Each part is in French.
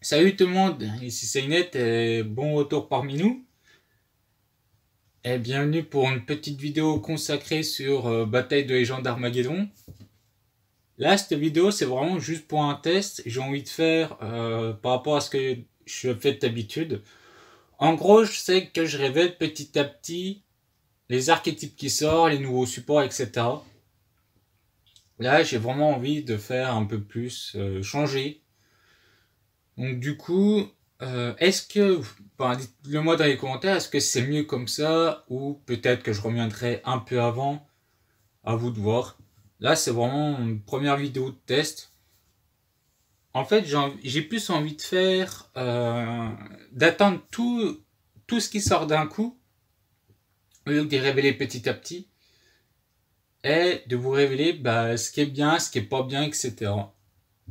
Salut tout le monde, ici Seinet et bon retour parmi nous. Et bienvenue pour une petite vidéo consacrée sur Bataille de légende d'Armageddon. Là, cette vidéo, c'est vraiment juste pour un test. J'ai envie de faire par rapport à ce que je fais d'habitude. En gros, je sais que je révèle petit à petit les archétypes qui sortent, les nouveaux supports, etc. Là, j'ai vraiment envie de faire un peu plus changer. Donc du coup, est-ce que, ben, dites-le moi dans les commentaires, est-ce que c'est mieux comme ça ou peut-être que je reviendrai un peu avant, à vous de voir. Là, c'est vraiment une première vidéo de test. En fait, j'ai plus envie de faire, d'attendre tout ce qui sort d'un coup, au lieu de les révéler petit à petit, et de vous révéler bah, ce qui est bien, ce qui est pas bien, etc.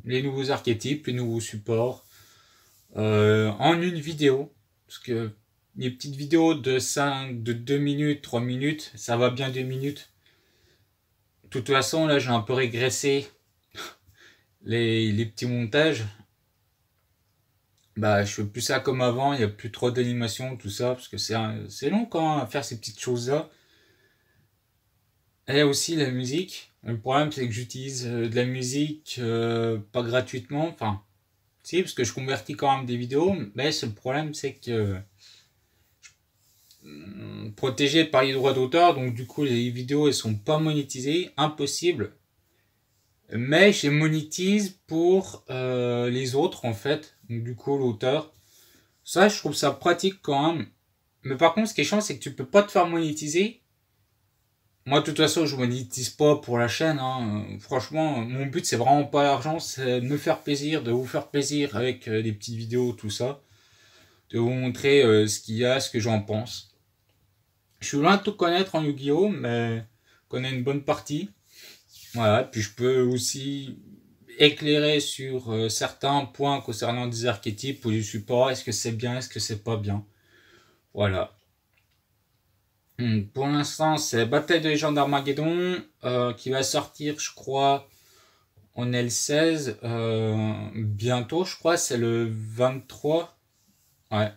Les nouveaux archétypes, les nouveaux supports, en une vidéo. Parce que les petites vidéos de 2 minutes, 3 minutes, ça va bien 2 minutes. De toute façon, là, j'ai un peu régressé les petits montages. Bah, je fais plus ça comme avant, il n'y a plus trop d'animation, tout ça, parce que c'est long quand même à faire ces petites choses-là. Et aussi la musique. Le problème, c'est que j'utilise de la musique pas gratuitement. Enfin, si, parce que je convertis quand même des vidéos, mais le problème, c'est que protégé par les droits d'auteur, donc du coup les vidéos elles sont pas monétisées, impossible. Mais je les monétise pour les autres en fait, donc du coup l'auteur. Ça je trouve ça pratique quand même. Mais par contre ce qui est chiant c'est que tu peux pas te faire monétiser. Moi de toute façon je monétise pas pour la chaîne, hein. Franchement mon but c'est vraiment pas l'argent, c'est de me faire plaisir, de vous faire plaisir avec des petites vidéos, tout ça. De vous montrer ce qu'il y a, ce que j'en pense. Je suis loin de tout connaître en Yu-Gi-Oh, mais je connais une bonne partie. Voilà, puis je peux aussi éclairer sur certains points concernant des archétypes ou du support. Est-ce que c'est bien, est-ce que c'est pas bien. Voilà. Pour l'instant, c'est Bataille de légende d'Armageddon qui va sortir, je crois, on est le 16. Bientôt, je crois, c'est le 23. Ouais.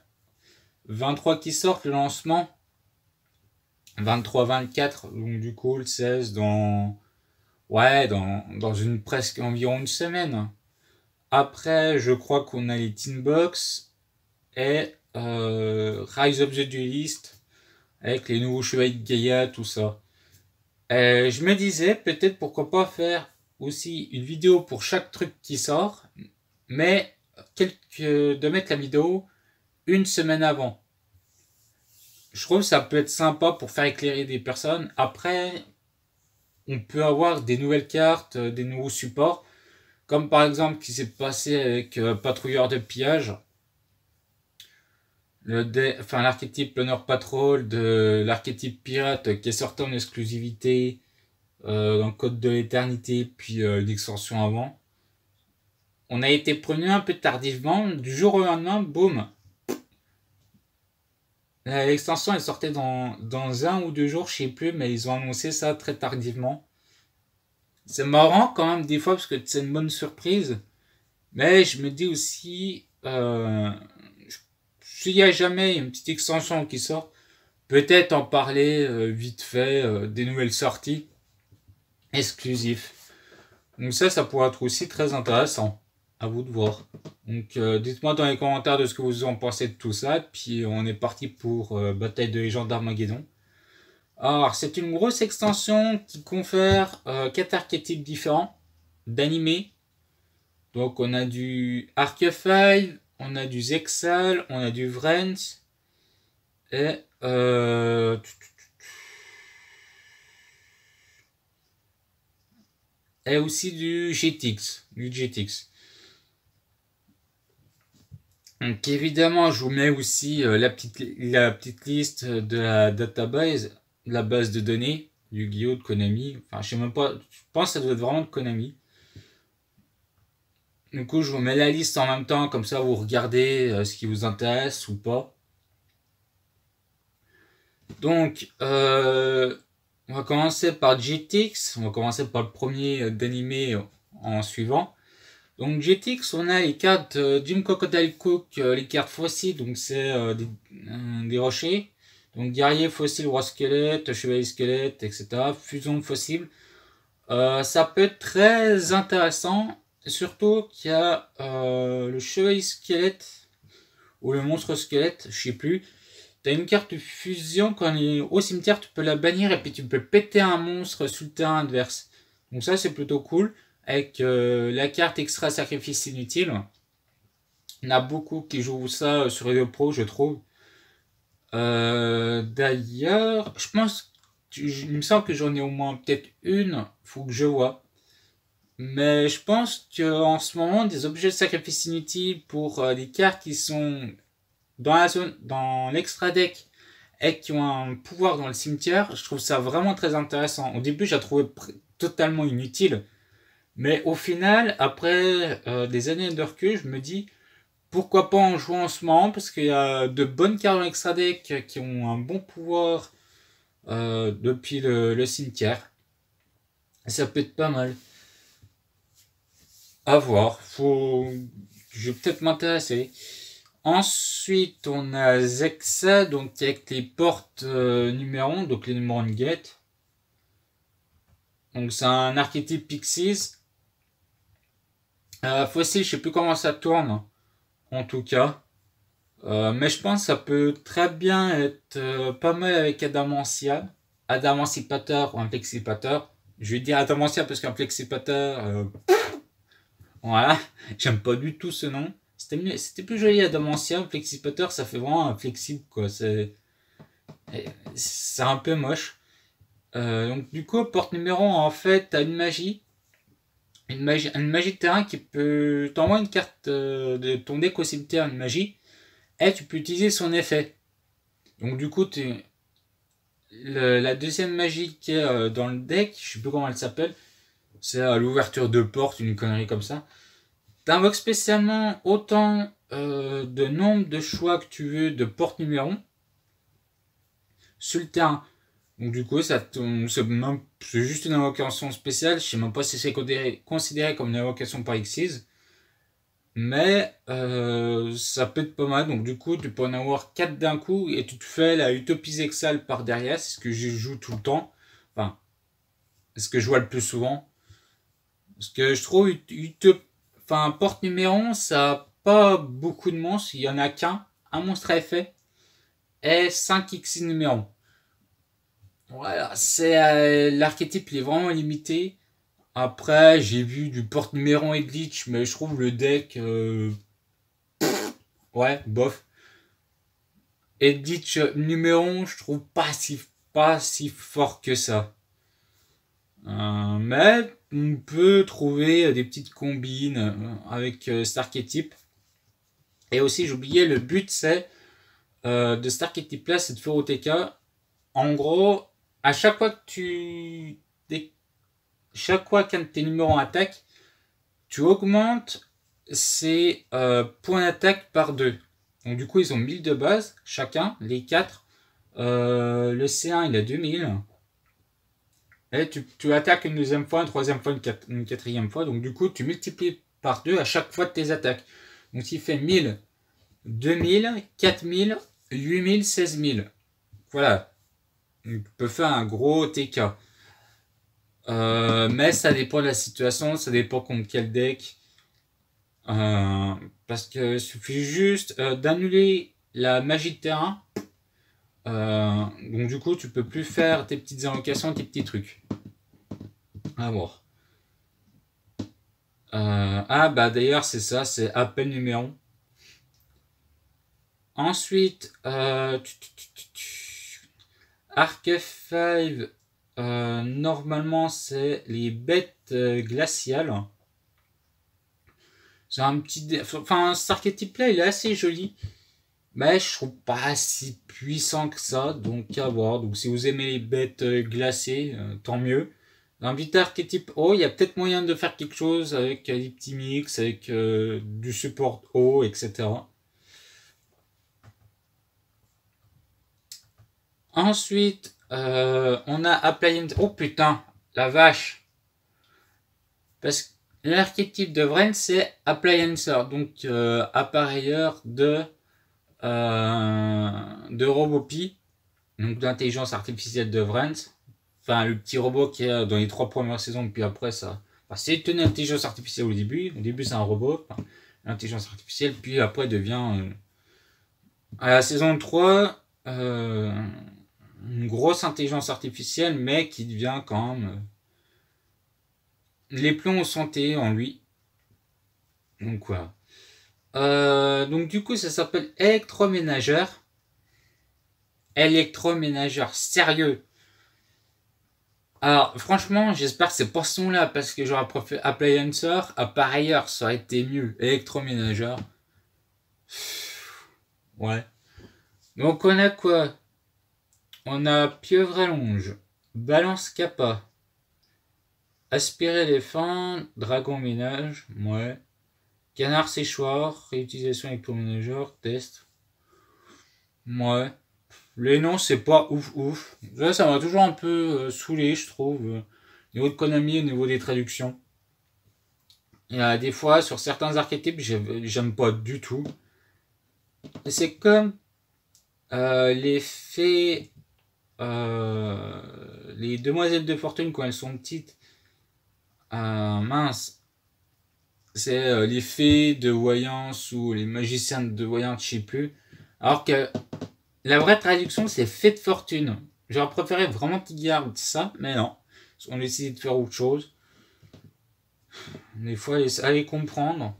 23 qui sort le lancement. 23-24, donc du coup, le 16 dans. Ouais, dans une presque environ une semaine. Après, je crois qu'on a les Teen Box et Rise of the Duelist avec les nouveaux chevaliers de Gaïa, tout ça. Et je me disais, peut-être pourquoi pas faire aussi une vidéo pour chaque truc qui sort, mais de mettre la vidéo une semaine avant. Je trouve que ça peut être sympa pour faire éclairer des personnes. Après, on peut avoir des nouvelles cartes, des nouveaux supports. Comme par exemple ce qui s'est passé avec Patrouilleur de pillage. L'archétype Honor Patrol de l'archétype pirate qui est sorti en exclusivité dans le Code de l'éternité, puis l'extension avant. On a été prévenu un peu tardivement, du jour au lendemain, boum. L'extension est sortie dans 1 ou 2 jours, je sais plus, mais ils ont annoncé ça très tardivement. C'est marrant quand même des fois parce que c'est une bonne surprise. Mais je me dis aussi, s'il n'y a jamais une petite extension qui sort, peut-être en parler vite fait des nouvelles sorties exclusives. Donc ça pourrait être aussi très intéressant. À vous de voir. Donc dites-moi dans les commentaires de ce que vous en pensez de tout ça. Puis on est parti pour Bataille de légende d'Armageddon. Alors c'est une grosse extension qui confère 4 archétypes différents d'animés. Donc on a du Arcufile, on a du Zexal, on a du Vrens et aussi du GTX. Donc évidemment, je vous mets aussi la petite liste de la database, la base de données du Yu-Gi-Oh de Konami. Enfin, je sais même pas, je pense que ça doit être vraiment de Konami. Du coup, je vous mets la liste en même temps, comme ça vous regardez ce qui vous intéresse ou pas. Donc, on va commencer par GTX, on va commencer par le premier d'animé en suivant. Donc GTX, on a les cartes Jim Crocodile Cook, les cartes fossiles, donc c'est des rochers. Donc guerrier, fossile, roi squelette, chevalier squelette, etc. Fusion fossile. Ça peut être très intéressant, surtout qu'il y a le chevalier squelette ou le monstre squelette, je sais plus. T'as une carte fusion, quand il est au cimetière, tu peux la bannir et puis tu peux péter un monstre sur le terrain adverse. Donc ça c'est plutôt cool. Avec la carte extra sacrifice inutile. Il y en a beaucoup qui jouent ça sur les Pro, je trouve. D'ailleurs, je pense, il me semble que j'en ai au moins peut-être une, faut que je vois. Mais je pense qu'en ce moment, des objets de sacrifice inutiles pour des cartes qui sont dans la zone, dans l'extra deck et qui ont un pouvoir dans le cimetière, je trouve ça vraiment très intéressant. Au début, je la trouvais totalement inutile. Mais au final, après des années de recul, je me dis pourquoi pas en jouer en ce moment, parce qu'il y a de bonnes cartes dans l'extra deck qui ont un bon pouvoir depuis le cimetière. Ça peut être pas mal. À voir. Je vais peut-être m'intéresser. Ensuite, on a Zexa, donc avec les portes numéros, donc les numéros de gate. Donc c'est un archétype Pixies. Fossile, je sais plus comment ça tourne, en tout cas. Mais je pense que ça peut très bien être pas mal avec Adamantia. Adamancipateur ou un Flexipateur. Je vais dire Adamantia parce qu'un Flexipateur, voilà, j'aime pas du tout ce nom. C'était plus joli Adamantia, un Flexipateur, ça fait vraiment un flexible quoi. C'est un peu moche. Donc du coup, porte numéro en fait, t'as une magie. Une magie de terrain qui peut t'envoyer une carte de ton deck au cimetière, une magie, et tu peux utiliser son effet. Donc du coup, la deuxième magie qui est dans le deck, je sais plus comment elle s'appelle, c'est l'ouverture de porte, une connerie comme ça. T'invoques spécialement autant de nombre de choix que tu veux de porte numéro sur le terrain. Donc du coup, c'est juste une invocation spéciale. Je sais même pas si c'est considéré comme une invocation par Xyz. Mais ça peut être pas mal. Donc du coup, tu peux en avoir 4 d'un coup et tu te fais la Utopie Exal par derrière. C'est ce que je joue tout le temps. Enfin, c'est ce que je vois le plus souvent. Parce que je trouve porte numéro, ça n'a pas beaucoup de monstres. Il y en a qu'un. Un monstre à effet et 5 X numéros. Voilà, c'est l'archétype, il est vraiment limité. Après, j'ai vu du porte numéro et glitch, mais je trouve le deck, ouais, bof. Et glitch numéro, je trouve pas si fort que ça. Mais on peut trouver des petites combines avec cet archétype. Et aussi, j'oubliais, le but c'est de cet archétype là, c'est de faire OTK. En gros, à chaque fois que chaque fois qu'un de tes numéros attaque, tu augmentes ses points d'attaque par 2. Donc du coup, ils ont 1000 de base, chacun, les 4. Le C1, il a 2000. Et tu attaques une deuxième fois, une troisième fois, une quatrième fois. Donc du coup, tu multiplies par 2 à chaque fois de tes attaques. Donc il fait 1000, 2000, 4000, 8000, 16000. Voilà. Donc, tu peux faire un gros TK. Mais ça dépend de la situation, ça dépend contre quel deck. Parce que suffit juste d'annuler la magie de terrain. Donc du coup, tu peux plus faire tes petites invocations, tes petits trucs. À voir. Bah d'ailleurs, c'est ça, c'est appel numéro. Ensuite, Arc F5, normalement, c'est les bêtes glaciales. C'est un petit. Enfin, cet archétype-là, il est assez joli. Mais je trouve pas si puissant que ça. Donc, à voir. Donc, si vous aimez les bêtes glacées, tant mieux. Dans un petit archétype haut, il y a peut-être moyen de faire quelque chose avec des petits mix, avec du support haut, etc. Ensuite, on a Appliance. Oh putain, la vache. Parce L'archétype de Vren, c'est appliancer, donc appareilleur de Robopi, donc d'intelligence artificielle de Vren. Enfin, le petit robot qui est dans les 3 premières saisons, puis après ça. Enfin, c'est une intelligence artificielle au début. Au début, c'est un robot, enfin, l'intelligence artificielle, puis après devient à la saison 3 une grosse intelligence artificielle, mais qui devient quand même les plombs au santé en lui. Donc voilà. Donc du coup, ça s'appelle électroménageur. Électroménageur sérieux. Alors franchement, j'espère que c'est pas ce nom-là, parce que j'aurais préféré appliancer, appareilleur, ça aurait été mieux. Électroménageur. Ouais. Donc on a quoi? On a pieuvre allonge, balance kappa, aspirer éléphant, dragon ménage, ouais. Canard séchoir, réutilisation électroménageur, test. Ouais. Les noms, c'est pas ouf. Là, ça m'a toujours un peu saoulé, je trouve. Au niveau de Konami, au niveau des traductions. Il y a des fois, sur certains archétypes, j'aime pas du tout. C'est comme les fées, les demoiselles de fortune quand elles sont petites. Mince. C'est les fées de voyance ou les magiciens de voyance, je sais plus. Alors que la vraie traduction, c'est fée de fortune. J'aurais préféré vraiment qu'ils gardent ça, mais non. On décide de faire autre chose. Des fois, allez comprendre.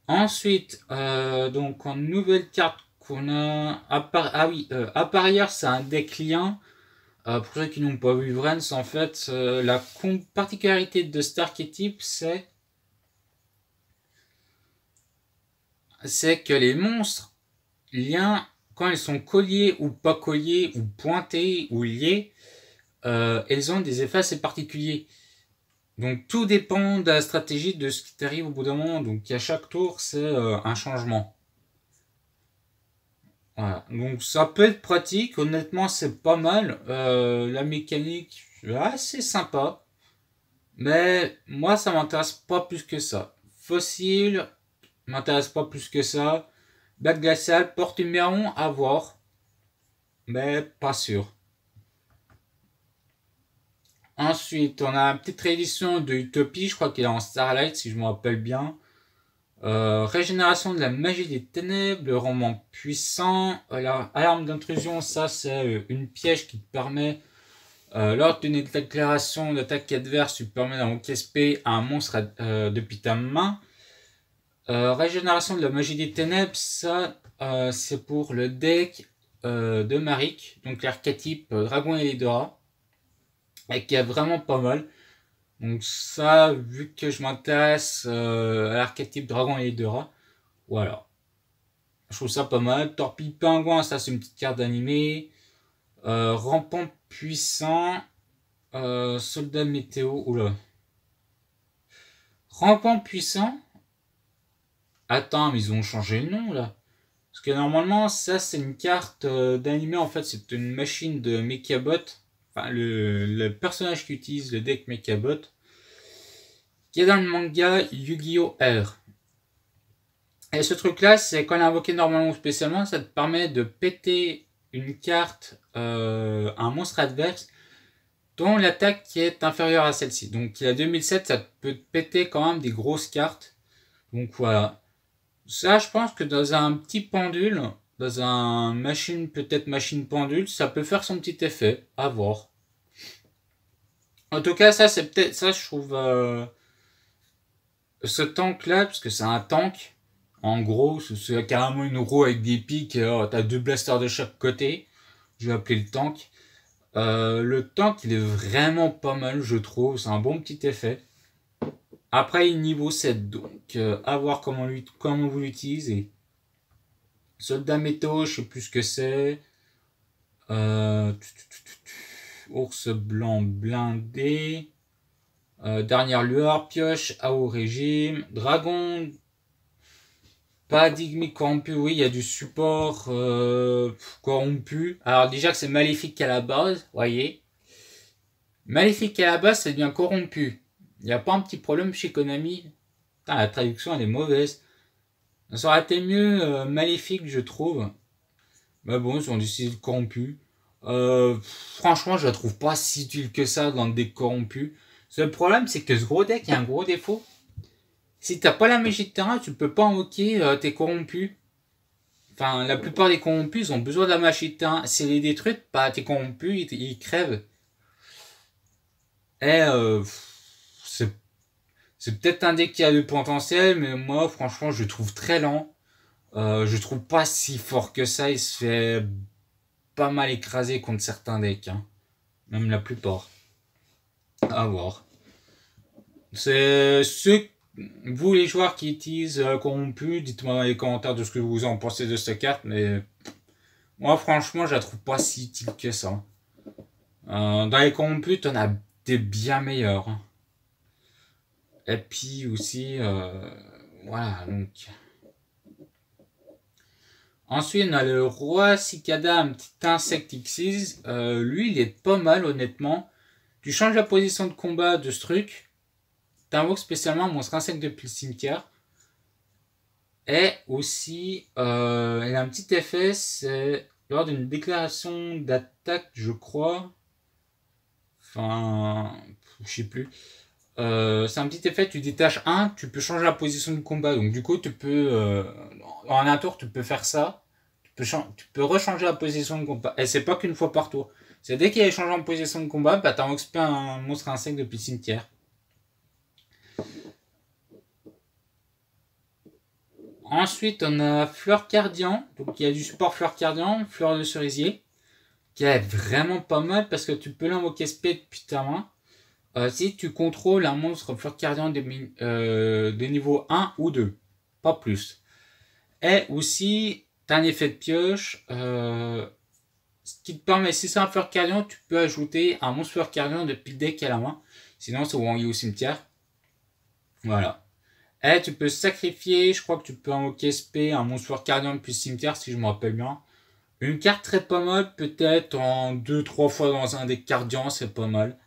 Ensuite, donc en nouvelle carte qu'on a. Appareilleur, c'est un deck lien. Pour ceux qui n'ont pas vu Vrens, en fait, la particularité de cet archétype, c'est que les monstres liens, quand ils sont colliés ou pas colliés, ou pointés ou liés, elles ont des effets assez particuliers. Donc tout dépend de la stratégie de ce qui t'arrive au bout d'un moment. Donc à chaque tour, c'est un changement. Voilà. Donc ça peut être pratique. Honnêtement, c'est pas mal. La mécanique, assez sympa. Mais moi, ça m'intéresse pas plus que ça. Fossile, m'intéresse pas plus que ça. Bac glacial, porte numéro à voir. Mais pas sûr. Ensuite, on a une petite réédition de Utopie, je crois qu'il est en Starlight si je me rappelle bien. Régénération de la magie des ténèbres, le roman puissant. Alarme d'intrusion, ça c'est une piège qui te permet, lors d'une déclaration d'attaque adverse, tu te permets d'encaisser un monstre depuis ta main. Régénération de la magie des ténèbres, ça c'est pour le deck de Marik, donc l'archétype Dragon et Lidora, et qui est vraiment pas mal. Donc ça, vu que je m'intéresse à l'archétype Dragon et Lidora, voilà. Je trouve ça pas mal. Torpille Pingouin, ça c'est une petite carte d'animé. Rampant puissant. Soldat météo, oula. Rampant puissant. Attends, mais ils ont changé le nom là. Parce que normalement, ça c'est une carte d'animé, en fait, c'est une machine de Mechabot. Enfin, le personnage qui utilise le deck Mechabot, qui est dans le manga Yu-Gi-Oh! R. Et ce truc là, c'est quand on est invoqué normalement ou spécialement, ça te permet de péter une carte, un monstre adverse, dont l'attaque qui est inférieure à celle-ci. Donc il y a 2007, ça peut te péter quand même des grosses cartes. Donc voilà. Ça, je pense que dans un petit pendule, dans un machine, peut-être machine pendule, ça peut faire son petit effet. À voir. En tout cas, ça, c'est peut-être, ça, je trouve, ce tank-là, parce que c'est un tank, en gros, c'est carrément une roue avec des pics, t'as 2 blasters de chaque côté. Je vais appeler le tank. Le tank, il est vraiment pas mal, je trouve. C'est un bon petit effet. Après, il est niveau 7, donc à voir comment vous l'utilisez. Soldat météo, je sais plus ce que c'est. Ours blanc blindé. Dernière lueur, pioche à haut régime. Dragon paradigmique corrompu, oui, il y a du support corrompu. Alors déjà que c'est maléfique à la base, voyez. Maléfique à la base, ça devient corrompu. Il n'y a pas un petit problème chez Konami? Putain, la traduction elle est mauvaise. Ça aurait été mieux maléfique, je trouve. Mais bon, ils ont décidé de corrompu. Franchement, je la trouve pas si utile que ça dans le deck corrompu. Le problème, c'est que ce gros deck, il y a un gros défaut. Si t'as pas la magie de terrain, tu peux pas invoquer tes corrompus. Enfin, la plupart des corrompus, ils ont besoin de la magie de terrain. Si les détruite, bah, tes corrompus, ils crèvent. Et c'est peut-être un deck qui a du potentiel, mais moi, franchement, je le trouve très lent. Je trouve pas si fort que ça. Il se fait pas mal écraser contre certains decks. Hein. Même la plupart. À voir. C'est ceux, vous les joueurs qui utilisent corrompu, dites-moi dans les commentaires de ce que vous en pensez de cette carte, mais moi franchement je la trouve pas si utile que ça. Dans les corrompus, t'en as des bien meilleurs. Et puis aussi, voilà, donc. Ensuite, on a le roi cicada, un petit insecte Xyz. Lui, il est pas mal, honnêtement. Tu changes la position de combat de ce truc. T'invoques spécialement un monstre insecte depuis le cimetière. Et aussi, il a un petit effet, c'est lors d'une déclaration d'attaque, je crois. Enfin, je sais plus. C'est un petit effet, tu détaches un, tu peux changer la position de combat. Donc du coup, tu peux, en un tour, tu peux faire ça. Tu peux rechanger la position de combat. Et c'est pas qu'une fois par tour. C'est dès qu'il est changé en position de combat, bah t'as expé un monstre insecte depuis le cimetière. Ensuite, on a Fleur Cardian. Donc il y a du support Fleur Cardian, Fleur de Cerisier. Qui est vraiment pas mal parce que tu peux l'invoquer spé depuis ta main. Si tu contrôles un monstre Fleur Cardian de niveau 1 ou 2. Pas plus. Et aussi, tu as un effet de pioche. Ce qui te permet, si c'est un Fleur Cardian, tu peux ajouter un monstre Fleur Cardian depuis le deck à la main. Sinon, c'est envoyé au cimetière. Voilà. Et tu peux sacrifier, je crois que tu peux invoquer SP, un monstre Fleur Cardian depuis le cimetière, si je me rappelle bien. Une carte très pas mal, peut-être en 2-3 fois dans un deck Cardian, c'est pas mal.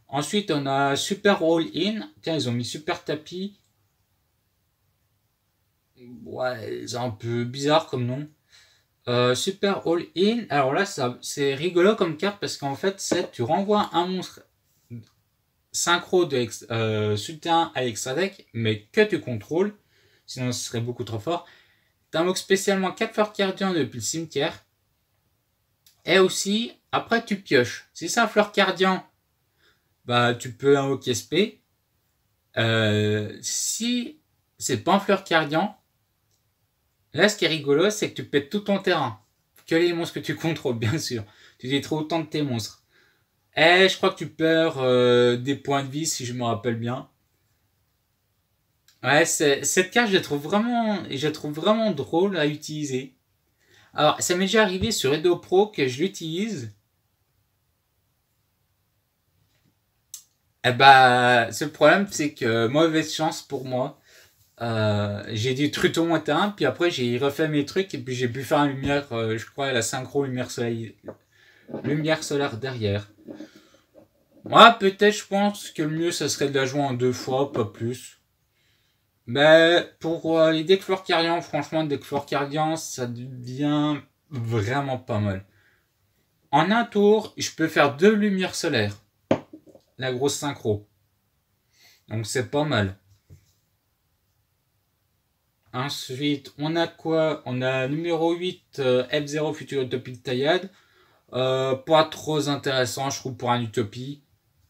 Ensuite, on a Super All-In. Tiens, ils ont mis Super Tapis. Ouais, c'est un peu bizarre comme nom. Super All-In. Alors là, c'est rigolo comme carte parce qu'en fait, tu renvoies un monstre synchro de soutien à l'extra deck, mais que tu contrôles. Sinon, ce serait beaucoup trop fort. T'invoques spécialement 4 Fleurs Cardian depuis le cimetière. Et aussi, après, tu pioches. Si c'est un Fleur Cardian, bah, tu peux invoquer SP. Si c'est pas un Fleur Cardian, là, ce qui est rigolo, c'est que tu pètes tout ton terrain. Que les monstres que tu contrôles, bien sûr. Tu détruis autant de tes monstres. Et je crois que tu perds des points de vie, si je me rappelle bien. Ouais, cette carte, je la trouve vraiment drôle à utiliser. Alors, ça m'est déjà arrivé sur Edo Pro que je l'utilise. Et bah, ce problème, c'est que mauvaise chance pour moi. J'ai détruit tout mon terrain, puis après j'ai refait mes trucs, et puis j'ai pu faire une lumière, je crois, la synchro lumière solaire derrière. Moi, peut-être, je pense que le mieux, ça serait de la jouer en 2 fois, pas plus. Mais pour les decks Fleur Cardian, franchement, deck Fleur Cardian, ça devient vraiment pas mal. En un tour, je peux faire 2 lumières solaires. La grosse synchro. Donc c'est pas mal. Ensuite, on a quoi? On a numéro 8, F0 Future Utopie de Taillade. Pas trop intéressant, je trouve, pour un Utopie.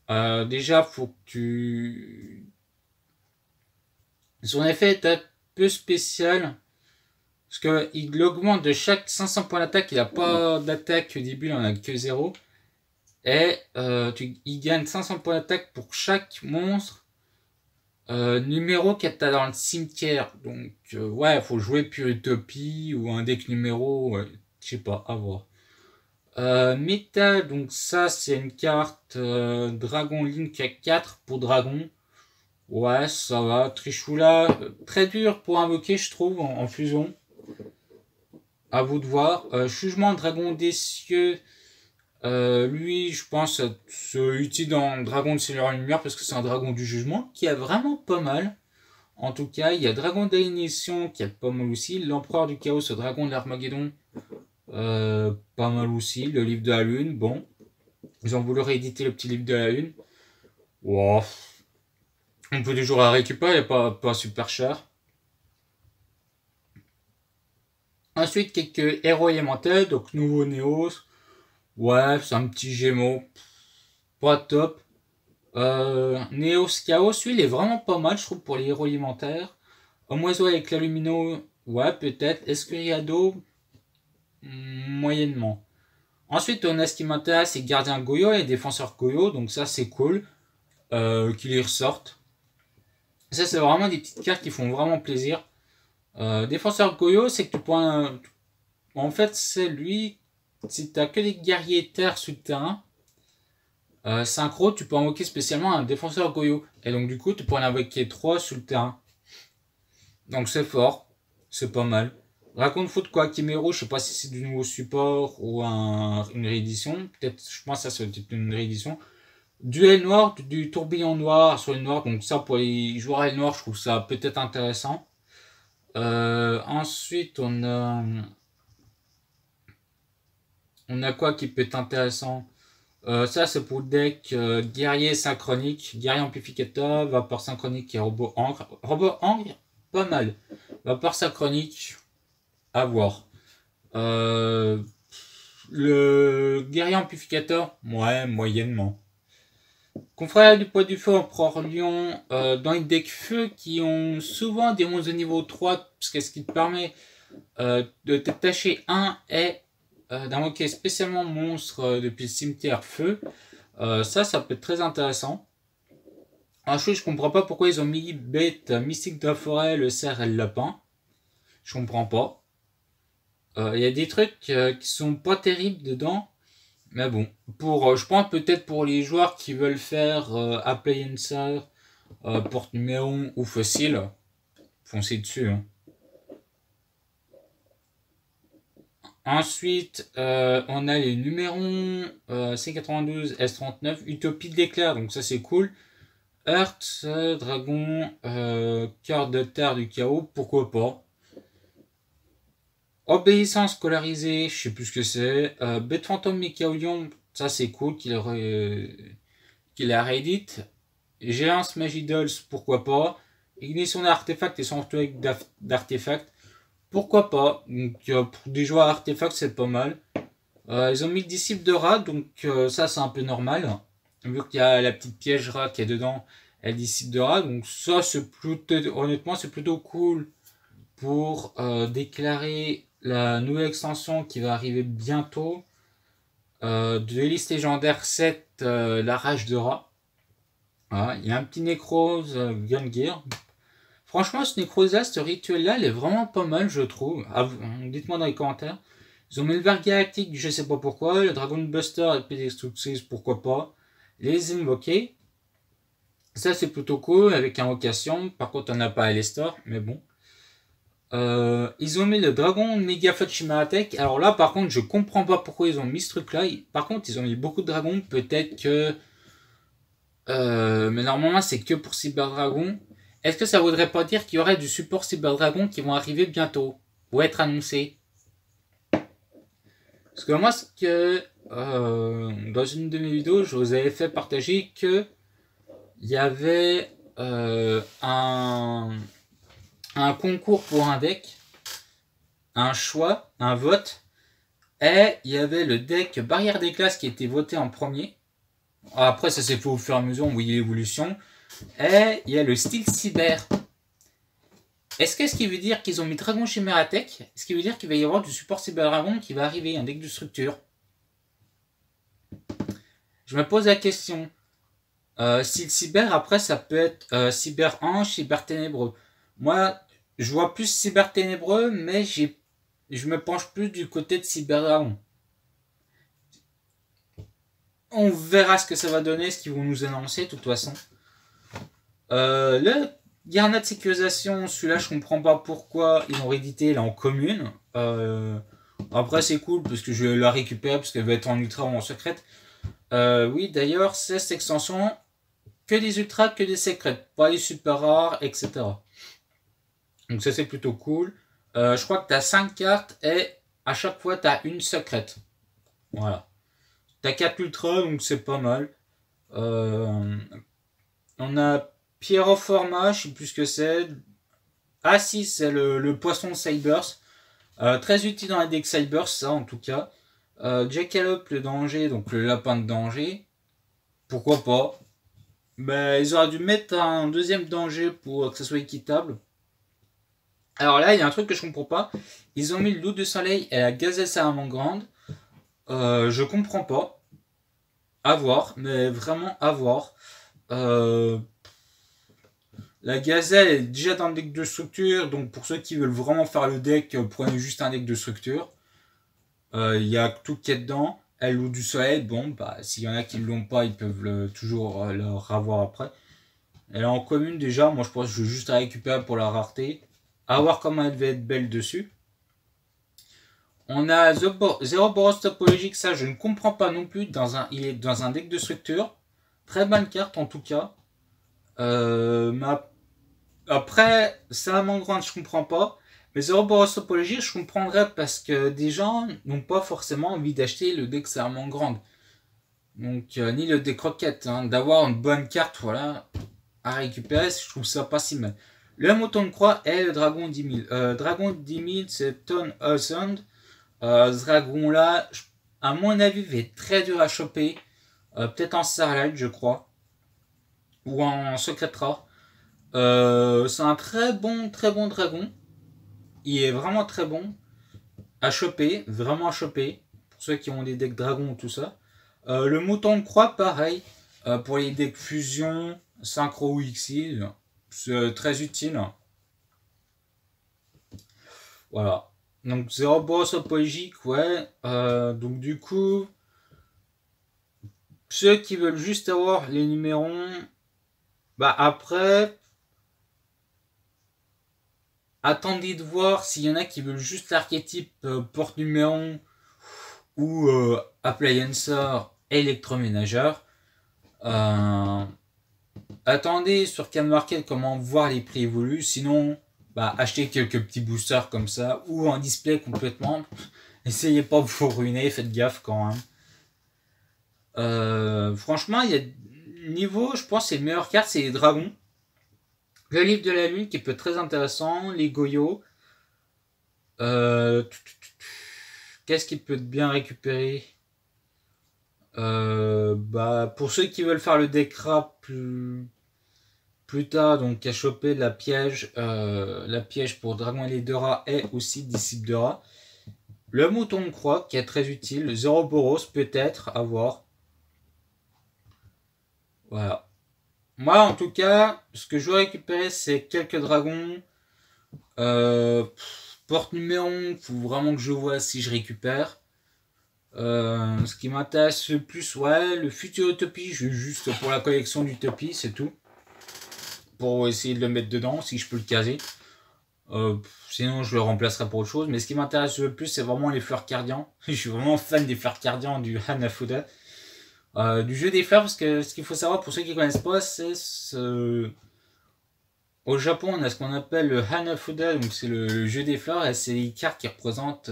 Déjà, faut que tu... Son effet est un peu spécial. Parce qu'il augmente de chaque 500 points d'attaque. Il n'a pas d'attaque au début, il en a que 0. Et il gagne 500 points d'attaque pour chaque monstre numéro que tu as dans le cimetière. Donc, ouais, il faut jouer Pure Utopie ou un deck numéro. Ouais, je sais pas, à voir. Métal, donc ça, c'est une carte Dragon Link à 4 pour Dragon. Ouais, ça va. Trishula, très dur pour invoquer, je trouve, en fusion. À vous de voir. Jugement Dragon des cieux. Lui, je pense, se utile dans Dragon de Seigneur Lumière parce que c'est un dragon du jugement qui est vraiment pas mal. En tout cas, il y a Dragon d'Aliénation qui est pas mal aussi. L'Empereur du Chaos, ce dragon de l'Armageddon, pas mal aussi. Le livre de la Lune, bon. Ils ont voulu rééditer le petit livre de la Lune. Wow. On peut toujours la récupérer, pas super cher. Ensuite, quelques héros élémentaires, donc nouveau Néos. Ouais, c'est un petit Gémeaux. Pas top. Néos Chaos, lui, il est vraiment pas mal, je trouve, pour les héros alimentaires. Homme oiseau avec la Lumino, ouais, peut-être. Escuriado, moyennement. Ensuite, on a ce qui m'intéresse, c'est Gardien Goyo et Défenseur Goyo, donc ça, c'est cool qu'ils y ressortent. Ça, c'est vraiment des petites cartes qui font vraiment plaisir. Défenseur Goyo, c'est que tu pourras. En fait, c'est lui. Si t'as que des guerriers terre sur le terrain, synchro, tu peux invoquer spécialement un défenseur Goyo. Et donc, du coup, tu pourrais en invoquer 3 sur le terrain. Donc, c'est fort. C'est pas mal. Raconte Foot quoi, Kimero, je sais pas si c'est du nouveau support ou une réédition. Peut-être, je pense que ça c'est une réédition. Duel noir, du tourbillon noir sur le noir. Donc, ça pour les joueurs à noir, je trouve ça peut-être intéressant. Ensuite, on a quoi qui peut être intéressant? Ça, c'est pour le deck guerrier synchronique, guerrier amplificateur, vapeur synchronique et robot encre. Robot encre, pas mal. Vapeur synchronique, à voir. Le guerrier amplificateur, ouais, moyennement. Confrère du poids du feu, Empereur Lion, dans les decks feu qui ont souvent des monstres de niveau 3, parce que ce qui te permet de t'attacher un et d'invoquer spécialement monstre depuis le cimetière feu. Ça peut être très intéressant. Ensuite, je comprends pas pourquoi ils ont mis bête mystique de la forêt, le cerf et le lapin. Je comprends pas. Il y a des trucs qui sont pas terribles dedans. Mais bon, je pense peut-être pour les joueurs qui veulent faire Appliancer, Porte Numéro ou Fossile, foncez dessus. Hein. Ensuite, on a les numéros C92, S39, Utopie de l'éclair, donc ça c'est cool. Earth, Dragon, Cœur de Terre du Chaos, pourquoi pas. Obéissance scolarisée, je sais plus ce que c'est. Bête Fantôme Mécaolion, ça c'est cool qu'il la réédite. Géance Magidolls, pourquoi pas. Ignition d'artefacts et sanctuaire d'artefacts, pourquoi pas. Donc pour des joueurs artefacts, c'est pas mal. Ils ont mis le disciple de rat, donc ça c'est un peu normal. Vu qu'il y a la petite piège rat qui est dedans, elle disciple de rat. Donc ça c'est plutôt, honnêtement, c'est plutôt cool pour déclarer la nouvelle extension qui va arriver bientôt. De l'hélice légendaire 7, la rage de rat. Voilà, il y a un petit nécrose Gungear. Franchement, ce nécrose-là, ce rituel-là, il est vraiment pas mal, je trouve. Dites-moi dans les commentaires. Ils ont mis le ver galactique, je sais pas pourquoi. Le Dragon Buster et le Destructrice, pourquoi pas. Les invoqués. Ça, c'est plutôt cool avec invocation. Par contre, on n'a pas Alestor, mais bon. Ils ont mis le Dragon Megaflot Chimeratech. Alors là, par contre, je comprends pas pourquoi ils ont mis ce truc-là. Par contre, ils ont mis beaucoup de dragons. Peut-être que... mais normalement, c'est que pour Cyber Dragon. Est-ce que ça voudrait pas dire qu'il y aurait du support Cyber Dragon qui vont arriver bientôt ou être annoncés? Parce que moi, dans une de mes vidéos, je vous avais fait partager que il y avait un concours pour un deck, un choix, un vote, et il y avait le deck Barrière des classes qui était voté en premier. Après, ça s'est fait au fur et à mesure, on voyait l'évolution. Et il y a le style cyber. Est-ce que ce qui veut dire qu'ils ont mis Dragon Chimeratech? Ce qui veut dire qu'il va y avoir du support Cyber Dragon qui va arriver, un deck de structure. Je me pose la question. Style cyber, après, ça peut être cyber ange, cyber ténébreux. Moi, je vois plus cyber ténébreux, mais je me penche plus du côté de cyber dragon. On verra ce que ça va donner, ce qu'ils vont nous annoncer, de toute façon. Le Garnet de sécurisation, celui-là, je comprends pas pourquoi ils ont réédité là en commune. Après c'est cool parce que je vais la récupérer parce qu'elle va être en ultra ou en secrète. Oui d'ailleurs cette extension, que des ultras, que des secrètes, pas les super rares, etc. Donc ça c'est plutôt cool. Je crois que tu as 5 cartes et à chaque fois tu as une secrète. Voilà. Tu as 4 ultras donc c'est pas mal. On a Pierre au format, je sais plus ce que c'est. Ah si, c'est le poisson Cybers. Très utile dans les decks Cybers, ça en tout cas. Jackalope le danger, donc le lapin de danger. Pourquoi pas. Ben, ils auraient dû mettre un deuxième danger pour que ça soit équitable. Alors là, il y a un truc que je comprends pas. Ils ont mis le loup de soleil et la gazelle salamandre. Je comprends pas. À voir, mais vraiment à voir. La gazelle est déjà dans le deck de structure, donc pour ceux qui veulent vraiment faire le deck, prenez juste un deck de structure. Il y a tout qui est dedans. Elle loup du soleil, bon, bah, s'il y en a qui ne l'ont pas, ils peuvent toujours le revoir après. Elle est en commune déjà, moi je pense que je vais juste la récupérer pour la rareté. À voir comment elle va être belle dessus. On a Zero Boros topologique, ça je ne comprends pas non plus. Il est dans un deck de structure. Très bonne carte en tout cas. Après, Salamandre, je comprends pas. Mais Zero Boros topologique, je comprendrais parce que des gens n'ont pas forcément envie d'acheter le deck Salamandre. Donc, ni le deck Rocket. Hein, d'avoir une bonne carte, voilà, à récupérer, je trouve ça pas si mal. Le mouton de croix est le dragon 10 000. Dragon 10 000, c'est Ton Thousand. Ce dragon-là, à mon avis, va être très dur à choper. Peut-être en Starlight, je crois. Ou en Secret Rare. C'est un très bon dragon. Il est vraiment très bon à choper, vraiment à choper. Pour ceux qui ont des decks dragons ou tout ça. Le mouton de croix, pareil. Pour les decks fusion, synchro ou exil. C'est très utile. Voilà. Donc Zero Boss apologique, ouais. Donc du coup, ceux qui veulent juste avoir les numéros, bah après, attendez de voir s'il y en a qui veulent juste l'archétype porte-numéro ou appliancer électroménageur. Attendez sur Can Market comment voir les prix évoluent, sinon bah, achetez quelques petits boosters comme ça ou un display complètement. Essayez pas de vous ruiner, faites gaffe quand même. Franchement, il y a niveau, je pense, c'est les meilleures cartes, c'est les dragons. Le livre de la lune qui peut être très intéressant, les Goyo. Qu'est-ce qui peut être bien récupéré? Bah, pour ceux qui veulent faire le deck rap plus tard, donc à choper la piège pour Dragon et les deux rats et aussi disciple de rat. Le mouton de croix qui est très utile. Zero Boros peut-être à voir. Voilà. Moi en tout cas, ce que je veux récupérer c'est quelques dragons. Porte numéro 1, faut vraiment que je vois si je récupère. Ce qui m'intéresse le plus, ouais, le futur Utopie, juste pour la collection d'Utopie, c'est tout. Pour essayer de le mettre dedans, si je peux le caser. Sinon, je le remplacerai pour autre chose. Mais ce qui m'intéresse le plus, c'est vraiment les fleurs cardians. Je suis vraiment fan des fleurs cardians du Hanafuda. Du jeu des fleurs, parce que ce qu'il faut savoir pour ceux qui ne connaissent pas, c'est au Japon, on a ce qu'on appelle le Hanafuda, donc c'est le jeu des fleurs, et c'est les cartes qui représentent.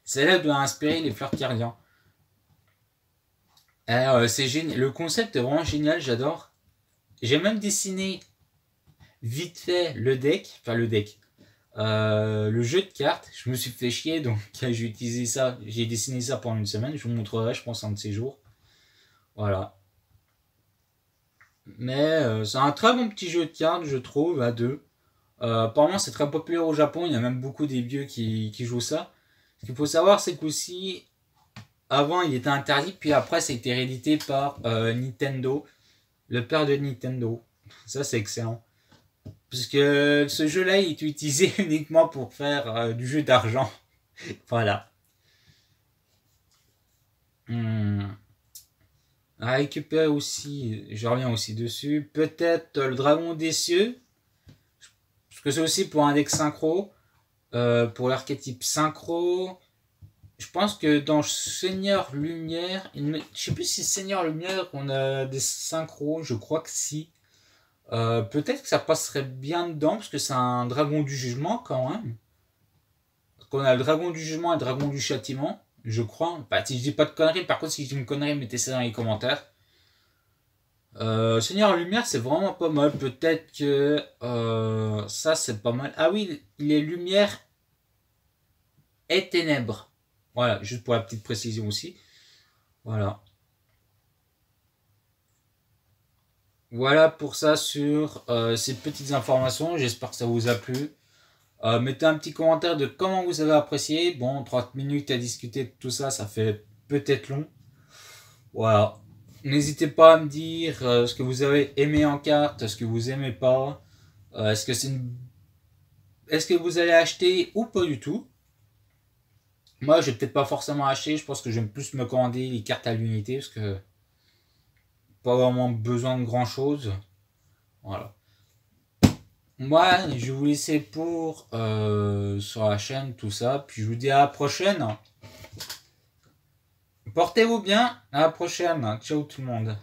C'est là doit inspirer les fleurs cardians. C'est génial. Le concept est vraiment génial, j'adore. J'ai même dessiné vite fait le deck, le jeu de cartes. Je me suis fait chier, donc j'ai utilisé ça, j'ai dessiné ça pendant une semaine. Je vous montrerai, je pense, un de ces jours. Voilà. Mais c'est un très bon petit jeu de cartes, je trouve, à deux. Apparemment, c'est très populaire au Japon. Il y a même beaucoup des vieux qui jouent ça. Ce qu'il faut savoir, c'est qu'aussi, avant, il était interdit, puis après, ça a été réédité par Nintendo, le père de Nintendo. Ça, c'est excellent. Parce que ce jeu-là, il est utilisé uniquement pour faire du jeu d'argent. Voilà. À récupérer aussi, je reviens aussi dessus, peut-être le dragon des cieux. Parce que c'est aussi pour un deck synchro. Pour l'archétype synchro. Je pense que dans Seigneur Lumière, je sais plus si Seigneur Lumière on a des synchros, je crois que si. Peut-être que ça passerait bien dedans parce que c'est un dragon du jugement quand même. Parce qu'on a le dragon du jugement et le dragon du châtiment, je crois. Bah, si je dis pas de conneries, par contre si je dis une connerie, mettez ça dans les commentaires. Seigneur Lumière, c'est vraiment pas mal. Peut-être que ça, c'est pas mal. Ah oui, les lumières et ténèbres. Voilà, juste pour la petite précision aussi. Voilà. Voilà pour ça sur ces petites informations. J'espère que ça vous a plu. Mettez un petit commentaire de comment vous avez apprécié. Bon, 30 minutes à discuter de tout ça, ça fait peut-être long. Voilà. N'hésitez pas à me dire ce que vous avez aimé en carte, ce que vous aimez pas. Est-ce que est-ce que vous allez acheter ou pas du tout? Moi, je vais peut-être pas forcément acheter. Je pense que je vais plus me commander les cartes à l'unité parce que pas vraiment besoin de grand chose. Voilà. Moi, je vais vous laisser pour sur la chaîne, tout ça. Puis je vous dis à la prochaine. Portez-vous bien. À la prochaine. Ciao tout le monde.